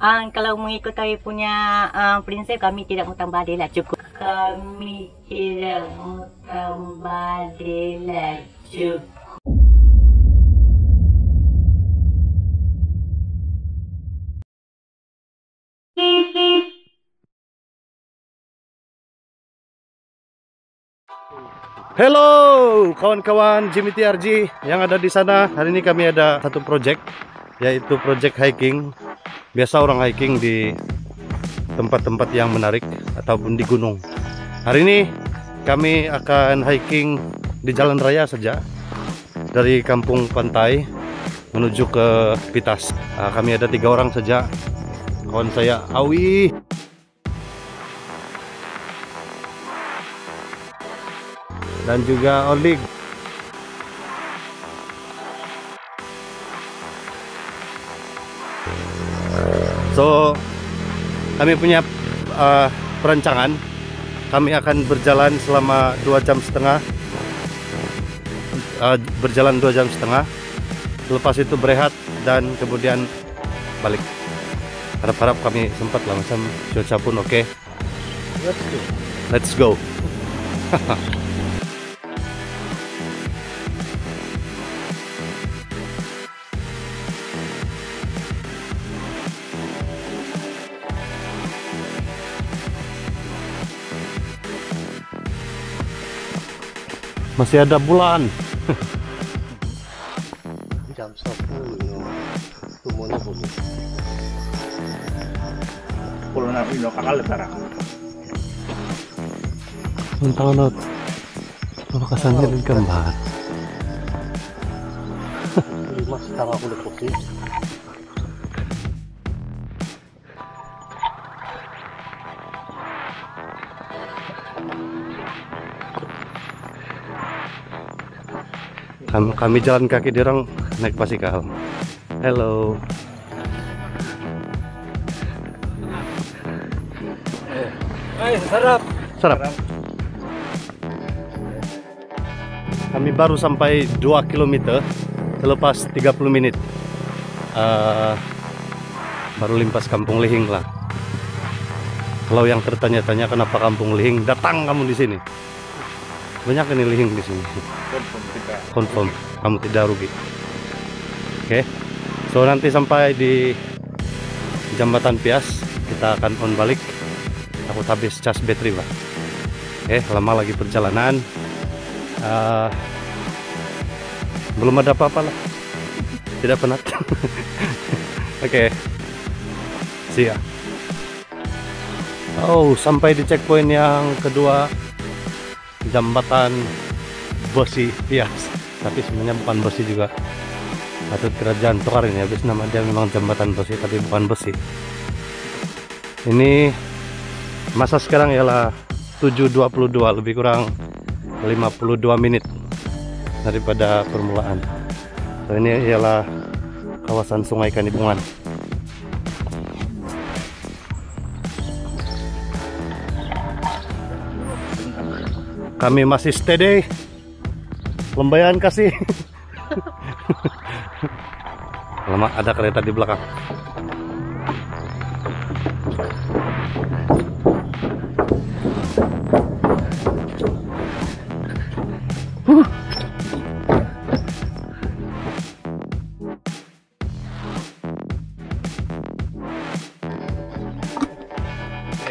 Kalau mengikut kami punya prinsip, kami tidak mutambadil lah, cukup. Kami tidak mutambadil lah, cukup. Halo kawan-kawan Jimmy TRG yang ada di sana. Hari ini kami ada satu project, yaitu project hiking. Biasa orang hiking di tempat-tempat yang menarik ataupun di gunung. Hari ini kami akan hiking di jalan raya saja, dari kampung pantai menuju ke Pitas. Kami ada 3 orang saja. Kawan saya Awi, dan juga Olig. So kami punya perancangan. Kami akan berjalan selama 2,5 jam. Berjalan 2,5 jam. Lepas itu berehat dan kemudian balik. Harap-harap kami sempat lah, macam cuaca pun oke. Let's go. Masih ada bulan. Jam 10 semuanya bumi. Kalau nak pindah kakak lebaran. Mentang not, lokasinya di gambar. Mas sekarang aku udah putih. Kami jalan kaki, dia orang naik basikal. Hello. Sarap. Kami baru sampai 2 km selepas 30 menit. Baru limpas Kampung Lihing lah. Kalau yang tertanya-tanya kenapa Kampung Lihing, datang kamu di sini. Banyak ini lihing di sini. Confirm, kamu tidak rugi. Oke. So nanti sampai di Jembatan Pias kita akan on balik. Takut habis cas baterai, Pak. Oke, lama lagi perjalanan. Belum ada apa-apa lah. Tidak penat. Oke. See ya. Oh, sampai di checkpoint yang kedua, Jembatan Besi Pias. Tapi sebenarnya bukan besi juga. Atau kerajaan Tokar ini, habis nama dia memang Jembatan Besi tapi bukan besi. Ini masa sekarang ialah 7.22, lebih kurang 52 menit daripada permulaan. So, ini ialah kawasan Sungai Kanibungan. Kami masih steady. Lembayan kasih. Lama ada kereta di belakang.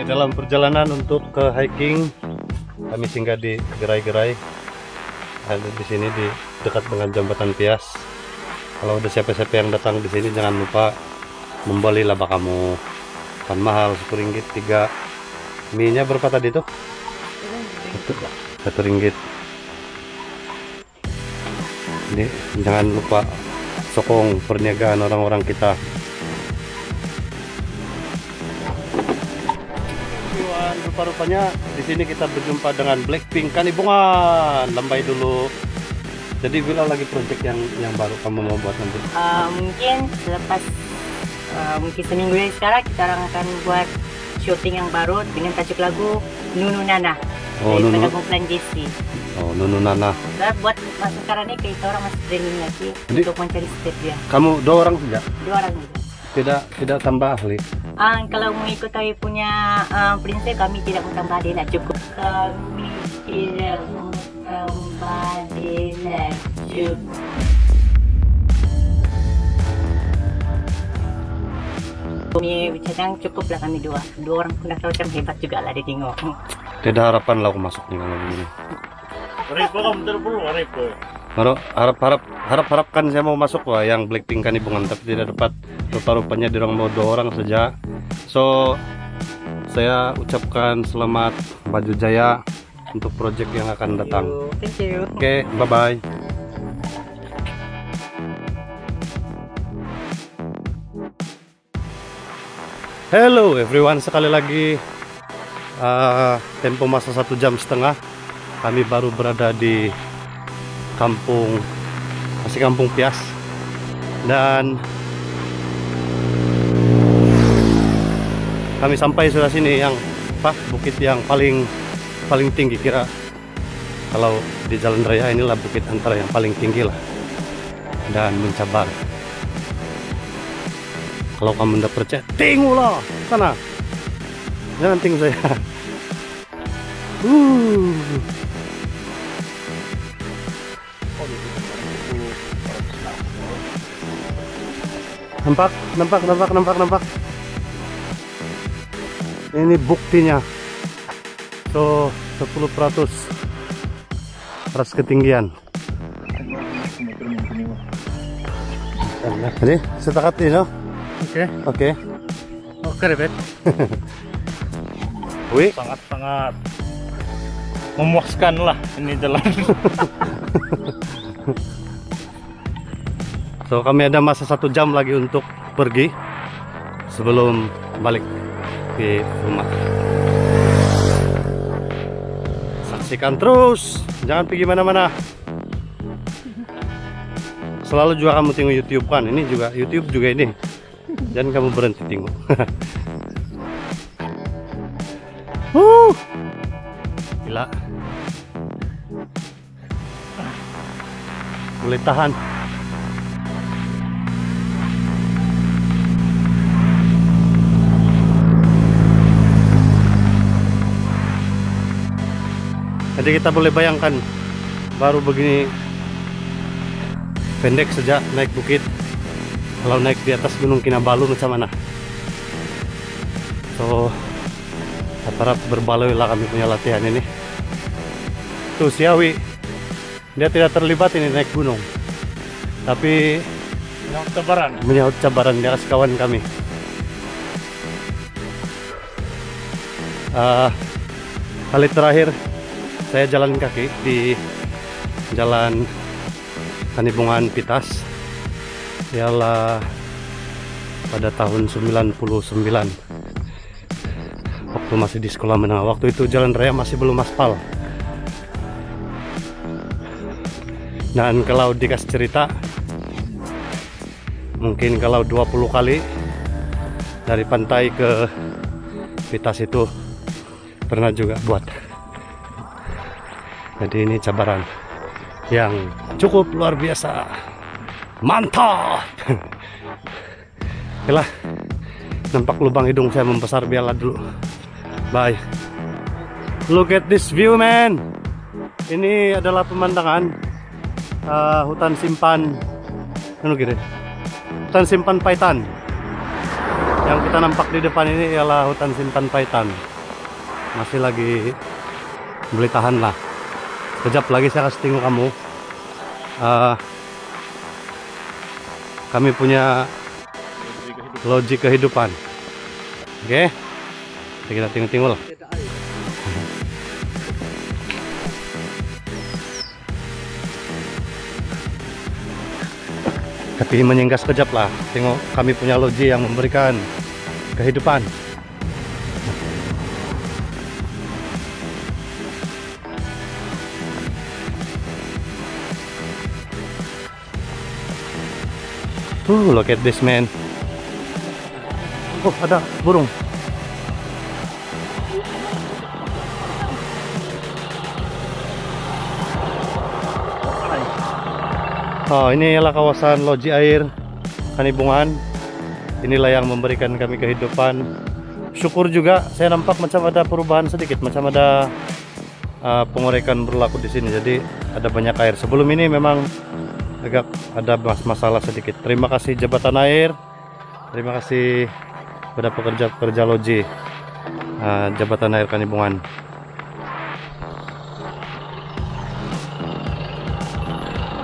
Dalam perjalanan untuk ke hiking, kami singgah di gerai-gerai. Ada di sini di dekat dengan Jembatan Pias. Kalau ada siapa-siapa yang datang di sini, jangan lupa membeli laba kamu. Kan mahal, Rp10 3. Mie-nya berapa tadi tuh? Rp1. Ini jangan lupa sokong perniagaan orang-orang kita. Rupa-rupanya di sini kita berjumpa dengan Blackpink Kanibungan. Lambai dulu. Jadi bila lagi project yang baru kamu mau buat nanti? Mungkin selepas mungkin seminggu dari sekarang kita akan buat syuting yang baru dengan tajuk lagu Nunu Nana. Oh, dari Nunu. Kumpulan JC. Oh, Nunu Nana. Nah, buat sekarang ini kita orang masih training lagi untuk mencari step dia. Kamu 2 orang saja? 2 orang juga. tidak tambah ahli. Kalau mengikut kami punya prinsip, kami tidak menambah dana, cukup. Kami tidak menambah dana, cukup. Kami bicara cukup lah, kami dua orang pun dah tahu macam hebat juga lah dia tengok. Tidak harapan lah aku masuk dengan begini. Repo kamu terperlu repo. Baru harapkan saya mau masuk wah yang Blackpink kan ibungan tapi tidak dapat. Rupa-rupanya dirang mau 2 orang saja. So saya ucapkan selamat Baju Jaya untuk project yang akan datang. Thank you. Oke, bye bye. Hello everyone, sekali lagi tempo masa 1,5 jam kami baru berada di kampung Pias dan kami sampai sudah sini yang bukit yang paling tinggi, kira kalau di jalan raya inilah bukit antara yang paling tinggi lah dan mencabar. Kalau kamu tidak percaya, tengoklah sana. Jangan tengok saya. Nampak. Ini buktinya. So 10% ras ketinggian. Ini setakat ini, no? Oke. Oke, Rebet. Wih, Sangat memuaskan lah ini jalan. so kami ada masa 1 jam lagi untuk pergi sebelum balik ke rumah. Saksikan terus, jangan pergi mana-mana. Selalu juga kamu tengok YouTube kan, ini juga YouTube juga ini. Jangan kamu berhenti tengok. Gila. Boleh tahan. Jadi kita boleh bayangkan baru begini pendek sejak naik bukit. Kalau naik di atas Gunung Kinabalu macam mana? So harap berbaloi lah kami punya latihan ini. Tuh Siawi, dia tidak terlibat ini naik gunung, tapi menyahut cabaran dia kasih kawan kami. Kali terakhir saya jalan kaki di jalan Kanibungan Pitas ialah pada tahun 99 waktu masih di sekolah menengah. Waktu itu jalan raya masih belum aspal. Dan kalau dikasih cerita, mungkin kalau 20 kali dari pantai ke Pitas itu pernah juga buat. Jadi ini cabaran yang cukup luar biasa. Mantap. Oke lah, nampak lubang hidung saya membesar, biarlah dulu. Bye. Look at this view, man. Ini adalah pemandangan hutan simpan hutan simpan Paitan. Yang kita nampak di depan ini ialah hutan simpan Paitan. Masih lagi boleh tahan lah. Sekejap lagi saya kasih tengok kamu. Kami punya logi kehidupan. Oke, kita tengok-tengok lah. Tapi menyenggah sekejap lah. Tengok, kami punya logi yang memberikan kehidupan. Look at this, man. Oh, ada burung. Oh, ini ialah kawasan loji air Kanibungan inilah yang memberikan kami kehidupan. Syukur juga saya nampak macam ada perubahan sedikit, macam ada pengorekan berlaku di sini. Jadi ada banyak air. Sebelum ini memang agak ada masalah sedikit. Terima kasih Jabatan Air, terima kasih pada pekerja-pekerja loji Jabatan Air Kanibungan.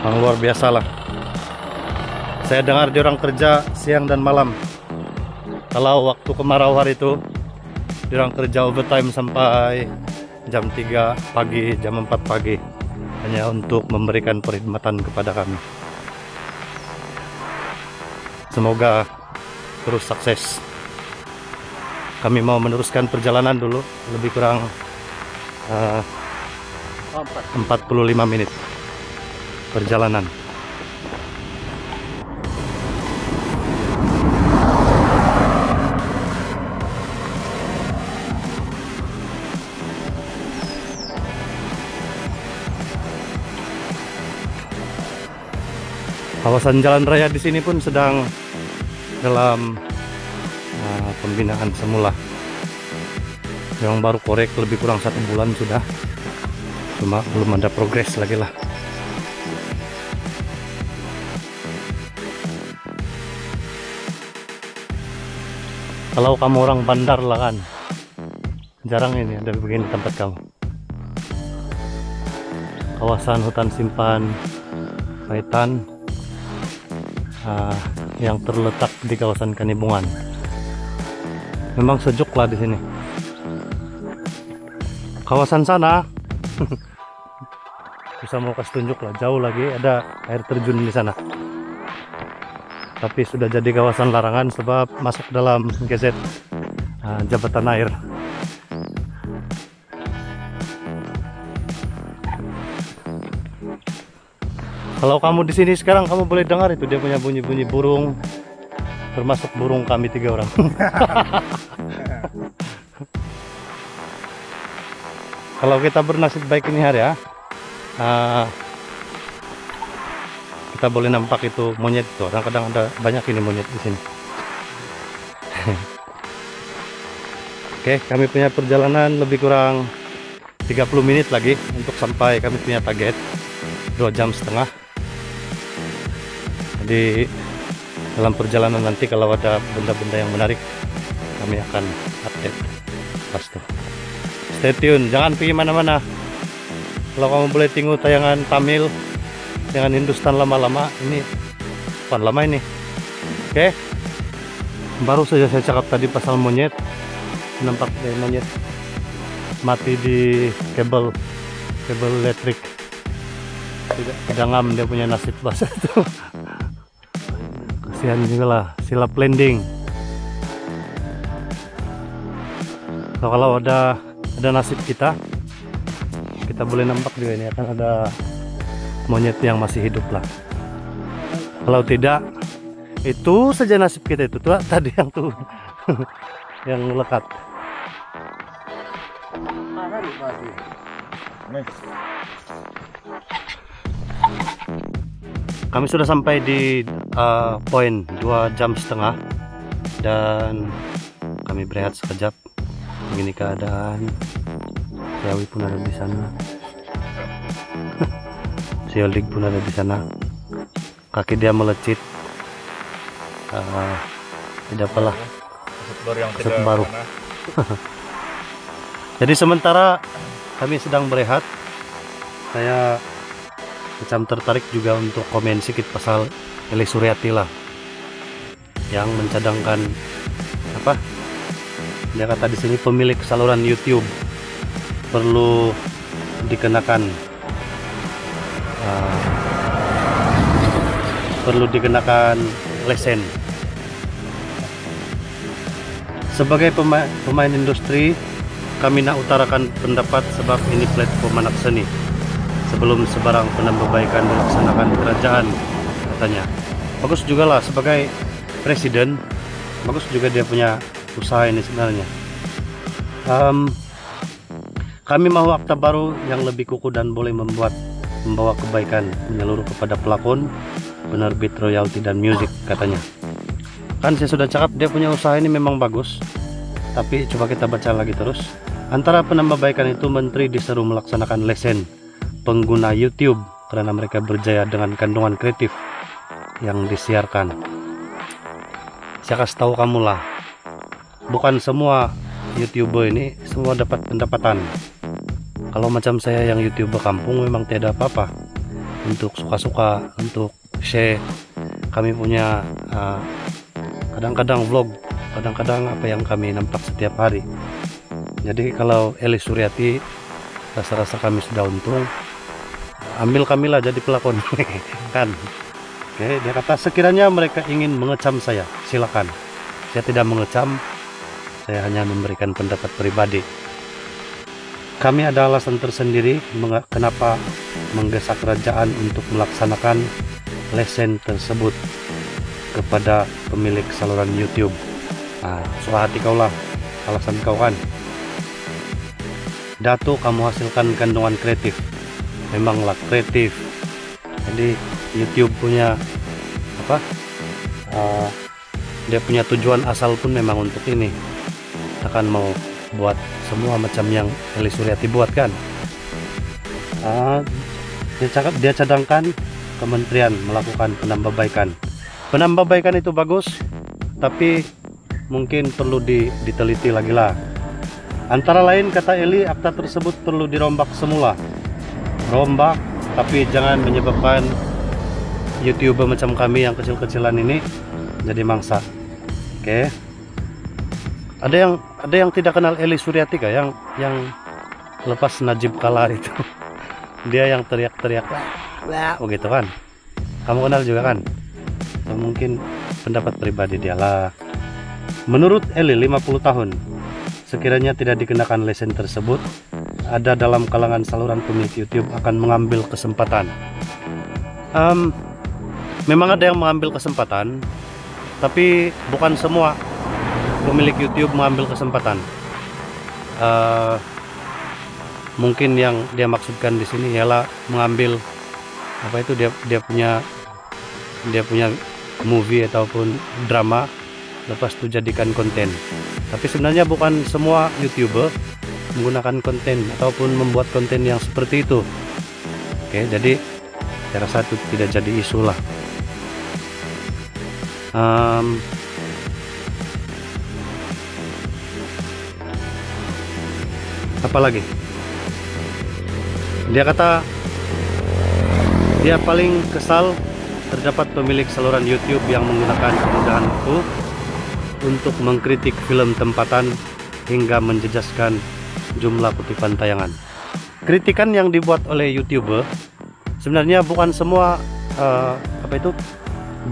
Yang luar biasa lah. Saya dengar diorang kerja siang dan malam. Kalau waktu kemarau hari itu diorang kerja overtime sampai jam 3 pagi, jam 4 pagi, hanya untuk memberikan perkhidmatan kepada kami. Semoga terus sukses. Kami mau meneruskan perjalanan dulu, lebih kurang 45 menit perjalanan. Kawasan jalan raya di sini pun sedang dalam pembinaan semula. Yang baru korek lebih kurang 1 bulan sudah, cuma belum ada progres lagi lah. Kalau kamu orang bandar lah kan, jarang ini ada begini tempat kamu. Kawasan hutan simpan Paitan yang terletak di kawasan Kanibungan. Memang sejuk lah di sini. Kawasan sana bisa mau kasih tunjuk lah, jauh lagi ada air terjun di sana. Tapi sudah jadi kawasan larangan sebab masuk dalam GZ Jabatan Air. Kalau kamu di sini sekarang kamu boleh dengar itu dia punya bunyi-bunyi burung, termasuk burung kami 3 orang. Kalau kita bernasib baik ini hari ya, kita boleh nampak itu monyet tuh. Kadang-kadang ada banyak ini monyet di sini. Oke, kami punya perjalanan lebih kurang 30 menit lagi untuk sampai kami punya target 2,5 jam. Jadi dalam perjalanan nanti kalau ada benda-benda yang menarik kami akan update pasti. Stay tune, jangan pergi mana-mana. Kalau kamu boleh tengok tayangan Tamil, jangan Hindustan lama-lama. Ini bukan lama ini. Oke. Baru saja saya cakap tadi pasal monyet. Nampak dari monyet mati di kabel elektrik. Tidak ngam dia punya nasib bahasa itu. Kasihan juga lah, silap landing. Kalau ada nasib kita boleh nampak juga ini akan ada monyet yang masih hidup lah. Kalau tidak, itu saja nasib kita itu tuh tadi yang tuh yang lekat. Kami sudah sampai di poin 2,5 jam dan kami berehat sekejap. Begini keadaan. Yawi pun ada di sana. Si Olik pun ada di sana. Kaki dia melecit. Tidak apalah. Keset baru. Jadi sementara kami sedang berehat, saya macam tertarik juga untuk komen sedikit pasal Eli Suryati lah, yang mencadangkan apa? Dia kata di sini pemilik saluran YouTube perlu dikenakan lesen. Sebagai pemain industri, kami nak utarakan pendapat sebab ini platform anak seni. Sebelum sebarang penambahbaikan dilaksanakan kerajaan, katanya. Bagus juga lah sebagai presiden, bagus juga dia punya usaha ini sebenarnya. Kami mau akta baru yang lebih kukuh dan boleh membawa kebaikan menyeluruh kepada pelakon, penerbit royalti dan musik, katanya. Kan saya sudah cakap dia punya usaha ini memang bagus. Tapi coba kita baca lagi terus. Antara penambahbaikan itu, Menteri diseru melaksanakan lesen pengguna YouTube karena mereka berjaya dengan kandungan kreatif yang disiarkan. Saya kasih tahu kamu lah, bukan semua YouTuber ini semua dapat pendapatan. Kalau macam saya yang YouTuber kampung memang tidak apa-apa. Untuk suka-suka, untuk share, kami punya kadang-kadang vlog, kadang-kadang apa yang kami nampak setiap hari. Jadi kalau Eli Suryati rasa-rasa kami sudah untung, ambil kamilah jadi pelakon. Kan. Oke, dia kata sekiranya mereka ingin mengecam saya, silakan. Saya tidak mengecam, saya hanya memberikan pendapat pribadi. Kami ada alasan tersendiri kenapa menggesa kerajaan untuk melaksanakan lesen tersebut kepada pemilik saluran YouTube. Nah, suka hati kau lah, alasan kau kan. Datu, kamu hasilkan kandungan kreatif. Memanglah kreatif. Jadi YouTube punya apa? Dia punya tujuan asal pun memang untuk ini. Akan mau buat semua macam yang Eli Suryati buat kan. Dia cadangkan kementerian melakukan penambahbaikan. Penambahbaikan itu bagus, tapi mungkin perlu diteliti lagi lah. Antara lain kata Eli, akta tersebut perlu dirombak semula. Rombak, tapi jangan menyebabkan YouTuber macam kami yang kecil-kecilan ini jadi mangsa. Oke. Ada yang tidak kenal Eli Suryati kah? Yang lepas Najib kalah itu. Dia yang teriak-teriak wah, begitu kan. Kamu kenal juga kan? Atau mungkin pendapat pribadi dia lah. Menurut Eli 50 tahun sekiranya tidak dikenakan lesen tersebut, ada dalam kalangan saluran pemilik YouTube akan mengambil kesempatan. Memang ada yang mengambil kesempatan, tapi bukan semua pemilik YouTube mengambil kesempatan. Mungkin yang dia maksudkan di sini ialah mengambil apa itu dia punya movie ataupun drama, lepas itu jadikan konten. Tapi sebenarnya bukan semua YouTuber menggunakan konten ataupun membuat konten yang seperti itu. Oke, jadi saya rasa itu tidak jadi isu lah. Apalagi dia kata dia paling kesal terdapat pemilik saluran YouTube yang menggunakan kemudahan itu untuk mengkritik film tempatan hingga menjejaskan jumlah kutipan tayangan. Kritikan yang dibuat oleh YouTuber sebenarnya bukan semua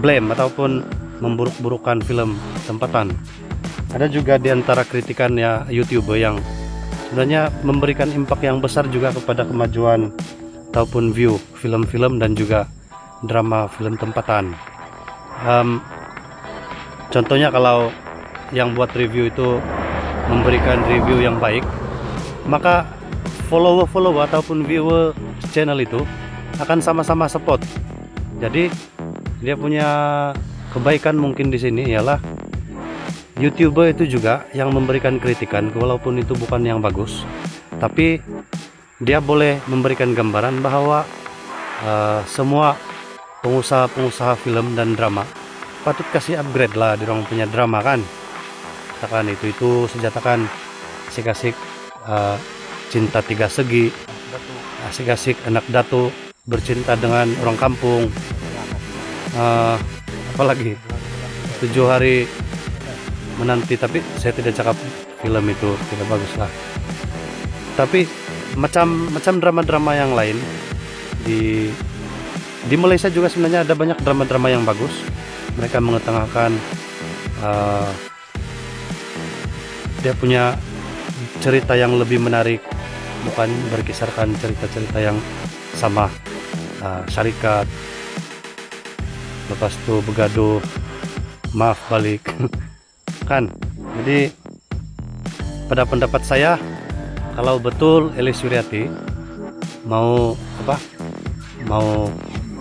blame ataupun memburuk-burukan film tempatan. Ada juga di antara kritikannya YouTuber yang sebenarnya memberikan impact yang besar juga kepada kemajuan ataupun view film-film dan juga drama film tempatan. Contohnya kalau yang buat review itu memberikan review yang baik, maka follower ataupun viewer channel itu akan sama-sama support. Jadi dia punya kebaikan mungkin di sini ialah YouTuber itu juga yang memberikan kritikan walaupun itu bukan yang bagus, tapi dia boleh memberikan gambaran bahwa semua pengusaha film dan drama patut kasih upgrade lah di orang punya drama kan. Katakan itu senjatakan asik-asik cinta tiga segi, asik-asik anak datu bercinta dengan orang kampung, apalagi 7 hari menanti. Tapi saya tidak cakap film itu tidak bagus lah, tapi macam drama-drama yang lain di Malaysia juga sebenarnya ada banyak drama-drama yang bagus. Mereka mengetengahkan dia punya cerita yang lebih menarik, bukan berkisarkan cerita-cerita yang sama, syarikat, lepas itu begaduh, maaf balik kan. Jadi pada pendapat saya, kalau betul Eli Suryati mau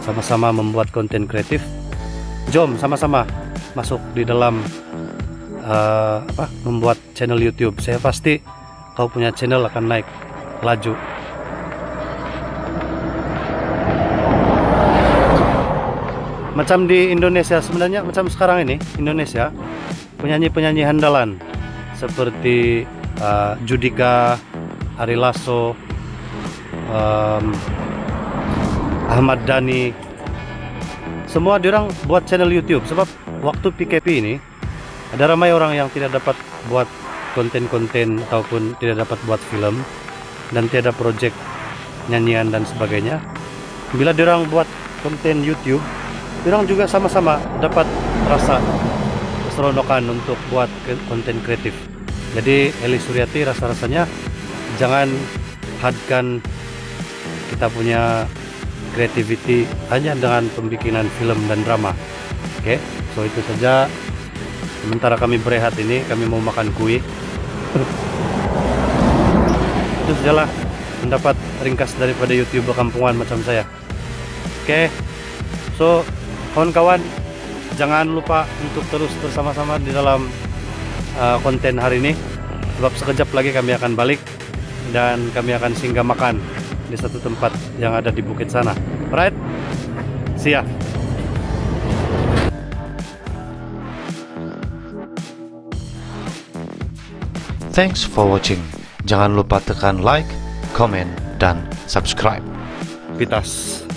sama-sama membuat konten kreatif, jom sama-sama masuk di dalam membuat channel YouTube, saya pasti kau punya channel akan naik laju. Macam di Indonesia sebenarnya, macam sekarang ini Indonesia penyanyi-penyanyi handalan seperti Judika, Ari Lasso, Ahmad Dhani, semua diorang buat channel YouTube. Sebab waktu PKP ini ada ramai orang yang tidak dapat buat konten-konten ataupun tidak dapat buat film dan tidak ada project nyanyian dan sebagainya. Bila diorang buat konten YouTube, diorang juga sama-sama dapat rasa keseronokan untuk buat konten kreatif. Jadi Eli Suryati rasa-rasanya jangan hadkan kita punya creativity hanya dengan pembikinan film dan drama. Oke, so itu saja. Sementara kami berehat ini, kami mau makan kue. Itu sajalah mendapat ringkas daripada YouTuber kampungan macam saya. Oke, so kawan-kawan, jangan lupa untuk terus bersama-sama di dalam konten hari ini. Sebab sekejap lagi kami akan balik dan kami akan singgah makan di satu tempat yang ada di bukit sana. Alright, see ya. Thanks for watching. Jangan lupa tekan like, comment, dan subscribe. Pitas.